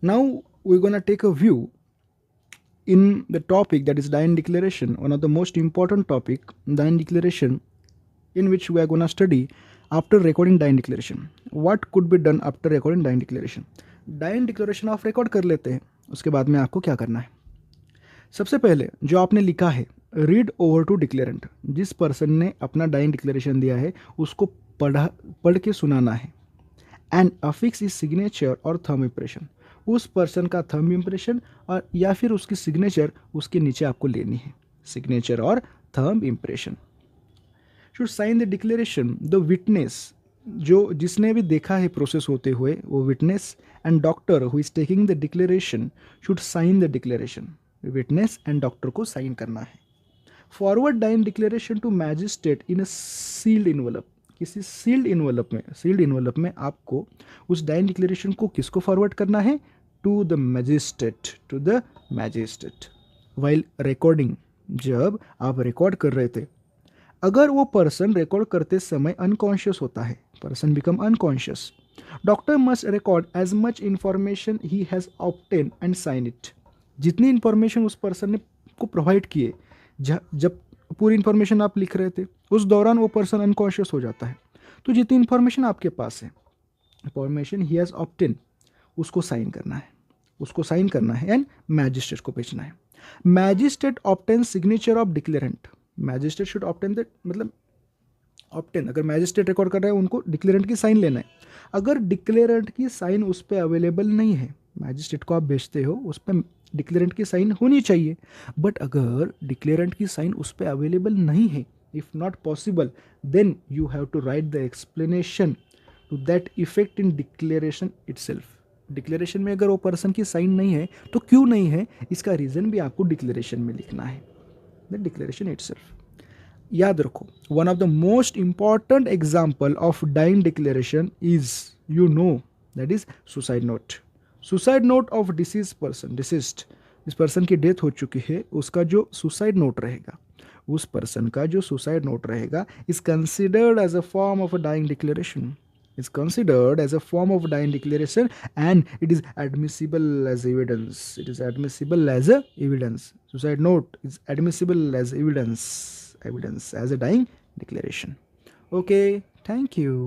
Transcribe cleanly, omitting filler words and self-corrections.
Now we're gonna take a view in the topic that is dying declaration, one of the most important topic, dying declaration, in which we are gonna study after recording dying declaration. What could be done after recording dying declaration? Dying declaration आप record कर लेते हैं, उसके बाद में आपको क्या करना है? सबसे पहले जो आपने लिखा है, रीड ओवर टू डिक्लेरेंट, जिस पर्सन ने अपना डाइन डिक्लेरेशन दिया है उसको पढ़ के सुनाना है. एंड अफिक्स इज सिग्नेचर और थंब इम्प्रेशन, उस पर्सन का थंब इम्प्रेशन और या फिर उसकी सिग्नेचर उसके नीचे आपको लेनी है, सिग्नेचर और thumb impression. Should sign the declaration the witness, जो जिसने भी देखा है प्रोसेस होते हुए वो witness, and doctor who is taking the declaration should sign the declaration. Witness and doctor को साइन करना है. Forward dying declaration to magistrate in a sealed envelope, किसी सील्ड इन्वेलप में आपको उस डाइन डिक्लेरेशन को किसको फॉरवर्ड करना है? To the magistrate. While recording, जब आप रिकॉर्ड कर रहे थे, अगर वो पर्सन रिकॉर्ड करते समय अनकॉन्शियस होता है, person become unconscious, doctor must record as much information he has obtain and sign it. जितनी इंफॉर्मेशन उस पर्सन ने को प्रोवाइड किए, जब पूरी इंफॉर्मेशन आप लिख रहे थे उस दौरान वो पर्सन अनकॉन्शियस हो जाता है, तो जितनी इंफॉर्मेशन आपके पास है, इंफॉर्मेशन ही हैज़ ऑब्टेन, उसको साइन करना है एंड मैजिस्ट्रेट को भेजना है. Magistrate obtain signature of declarant, magistrate should obtain that, मतलब ऑब्टेन, अगर मैजिस्ट्रेट रिकॉर्ड कर रहे हैं उनको डिक्लेरेंट की साइन लेना है. अगर डिक्लेरेंट की साइन उस पर अवेलेबल नहीं है, मैजिस्ट्रेट को आप भेजते हो, उस पर डिक्लेरेंट की साइन होनी चाहिए, बट अगर डिक्लेरेंट की साइन उस पर अवेलेबल नहीं है, if not possible, then you have to write the explanation to that effect in declaration itself. Declaration में अगर वो पर्सन की साइन नहीं है तो क्यों नहीं है, इसका रीज़न भी आपको डिक्लेरेशन में लिखना है, द डिक्लेरेशन इटसेल्फ. याद रखो, one of the most important example of dying declaration is, you know, that is suicide note. Suicide note of deceased, जिस पर्सन की डेथ हो चुकी है उसका जो सुसाइड नोट रहेगा, उस पर्सन का जो सुसाइड नोट रहेगा, is considered as a form of a dying declaration, is considered as a form of dying declaration, and it is admissible as evidence. Suicide note is admissible as evidence as a dying declaration. Okay, thank you.